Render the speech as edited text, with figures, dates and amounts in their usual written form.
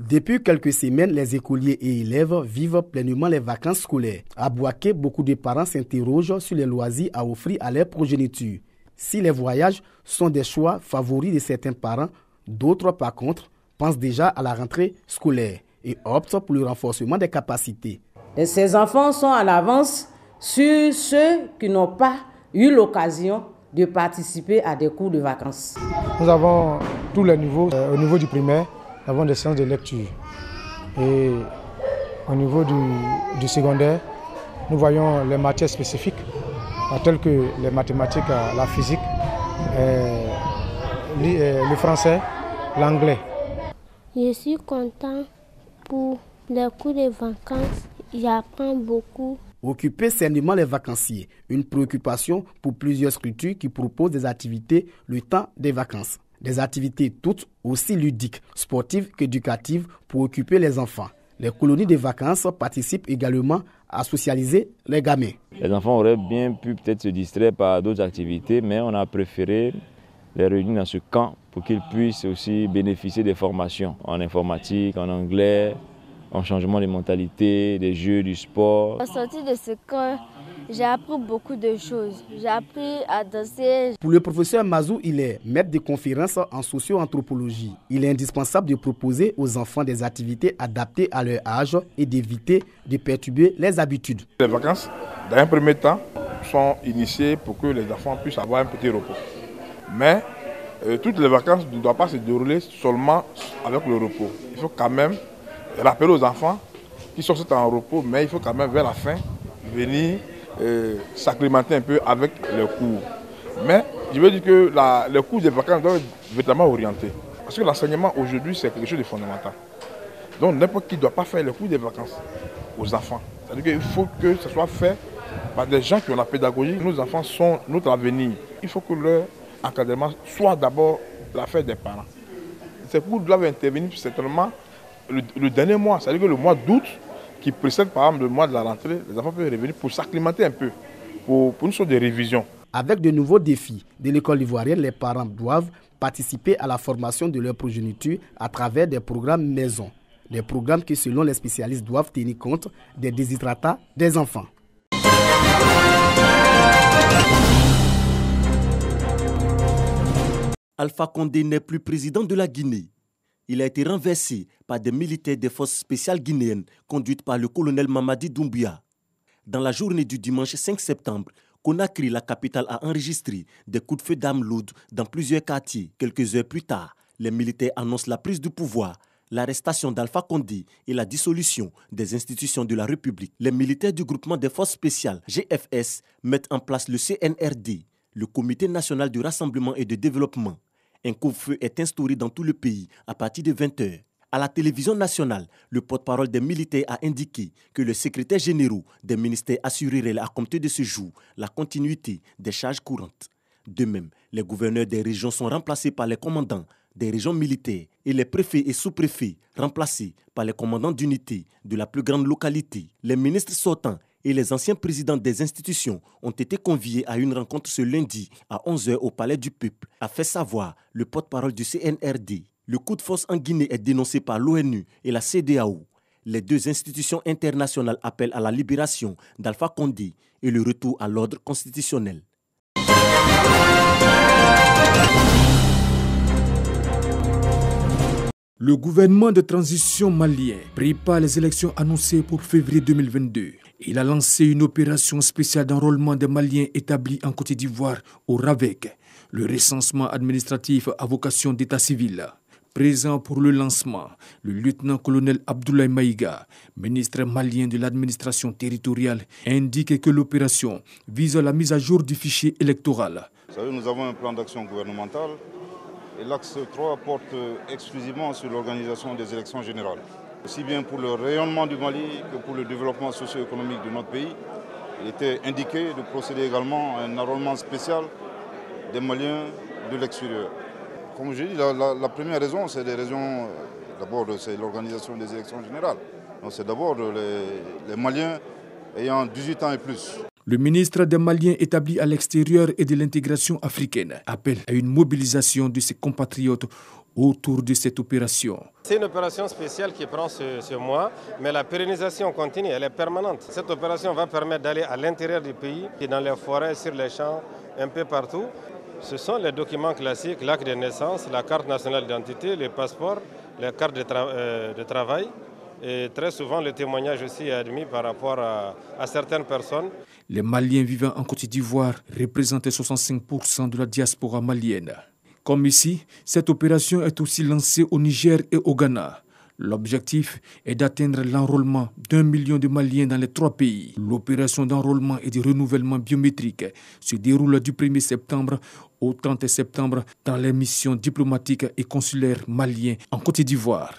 Depuis quelques semaines, les écoliers et élèves vivent pleinement les vacances scolaires. À Bouaké, beaucoup de parents s'interrogent sur les loisirs à offrir à leur progéniture. Si les voyages sont des choix favoris de certains parents, d'autres, par contre, pensent déjà à la rentrée scolaire et optent pour le renforcement des capacités. Et ces enfants sont à l'avance sur ceux qui n'ont pas eu l'occasion de participer à des cours de vacances. Nous avons tous les niveaux. Au niveau du primaire, nous avons des séances de lecture. Et au niveau du secondaire, nous voyons les matières spécifiques, telles que les mathématiques, la physique, le français, l'anglais. Je suis content pour les cours de vacances. J'apprends beaucoup. Occuper sainement les vacanciers, une préoccupation pour plusieurs structures qui proposent des activités le temps des vacances. Des activités toutes aussi ludiques, sportives qu'éducatives pour occuper les enfants. Les colonies de vacances participent également à socialiser les gamins. Les enfants auraient bien pu peut-être se distraire par d'autres activités, mais on a préféré les réunir dans ce camp pour qu'ils puissent aussi bénéficier des formations en informatique, en anglais, en changement de mentalité, des jeux, du sport. À sortir de ce camp, j'ai appris beaucoup de choses. J'ai appris à danser. Pour le professeur Mazou, il est maître de conférences en socio-anthropologie. Il est indispensable de proposer aux enfants des activités adaptées à leur âge et d'éviter de perturber les habitudes. Les vacances, dans un premier temps, sont initiées pour que les enfants puissent avoir un petit repos. Mais toutes les vacances ne doivent pas se dérouler seulement avec le repos. Il faut quand même rappeler aux enfants qu'ils sont en repos, mais il faut quand même vers la fin venir s'acclimater un peu avec les cours. Mais je veux dire que les cours des vacances doivent être véritablement orientés. Parce que l'enseignement aujourd'hui, c'est quelque chose de fondamental. Donc n'importe qui ne doit pas faire les cours des vacances aux enfants. C'est-à-dire qu'il faut que ce soit fait par des gens qui ont la pédagogie. Nos enfants sont notre avenir. Il faut que leur encadrement soit d'abord l'affaire des parents. Ces cours doivent intervenir certainement le dernier mois, c'est-à-dire que le mois d'août, qui précède par exemple le mois de la rentrée, les enfants peuvent revenir pour s'acclimater un peu, pour une sorte de révision. Avec de nouveaux défis de l'école ivoirienne, les parents doivent participer à la formation de leur progéniture à travers des programmes maison. Des programmes qui, selon les spécialistes, doivent tenir compte des déshydratats des enfants. Alpha Condé n'est plus président de la Guinée. Il a été renversé par des militaires des forces spéciales guinéennes conduites par le colonel Mamadi Doumbouya. Dans la journée du dimanche 5 septembre, Conakry, la capitale, a enregistré des coups de feu d'armes lourdes dans plusieurs quartiers. Quelques heures plus tard, les militaires annoncent la prise du pouvoir, l'arrestation d'Alpha Condé et la dissolution des institutions de la République. Les militaires du groupement des forces spéciales GFS mettent en place le CNRD, le Comité national de rassemblement et de développement. Un couvre-feu est instauré dans tout le pays à partir de 20h. À la télévision nationale, le porte-parole des militaires a indiqué que le secrétaire général des ministères assurerait à compter de ce jour la continuité des charges courantes. De même, les gouverneurs des régions sont remplacés par les commandants des régions militaires et les préfets et sous-préfets remplacés par les commandants d'unités de la plus grande localité. Les ministres sortants et les anciens présidents des institutions ont été conviés à une rencontre ce lundi à 11h au Palais du Peuple, a fait savoir le porte-parole du CNRD. Le coup de force en Guinée est dénoncé par l'ONU et la CEDEAO. Les deux institutions internationales appellent à la libération d'Alpha Condé et le retour à l'ordre constitutionnel. Le gouvernement de transition malien prépare les élections annoncées pour février 2022. Il a lancé une opération spéciale d'enrôlement des Maliens établis en Côte d'Ivoire au RAVEC. Le recensement administratif à vocation d'état civil. Présent pour le lancement, le lieutenant-colonel Abdoulaye Maïga, ministre malien de l'administration territoriale, indique que l'opération vise la mise à jour du fichier électoral. Vous savez, nous avons un plan d'action gouvernemental et l'axe 3 porte exclusivement sur l'organisation des élections générales. Aussi bien pour le rayonnement du Mali que pour le développement socio-économique de notre pays, il était indiqué de procéder également à un enrôlement spécial des Maliens de l'extérieur. Comme je dis, la première raison, c'est des raisons, d'abord c'est l'organisation des élections générales. Donc c'est d'abord les Maliens ayant 18 ans et plus. Le ministre des Maliens établi à l'extérieur et de l'intégration africaine appelle à une mobilisation de ses compatriotes autour de cette opération. C'est une opération spéciale qui prend ce mois, mais la pérennisation continue, elle est permanente. Cette opération va permettre d'aller à l'intérieur du pays, dans les forêts, sur les champs, un peu partout. Ce sont les documents classiques, l'acte de naissance, la carte nationale d'identité, le passeport, les cartes de travail. Et très souvent, le témoignage aussi est admis par rapport à certaines personnes. Les Maliens vivant en Côte d'Ivoire représentent 65% de la diaspora malienne. Comme ici, cette opération est aussi lancée au Niger et au Ghana. L'objectif est d'atteindre l'enrôlement d'1 million de Maliens dans les 3 pays. L'opération d'enrôlement et de renouvellement biométrique se déroule du 1er septembre au 30 septembre dans les missions diplomatiques et consulaires maliens en Côte d'Ivoire.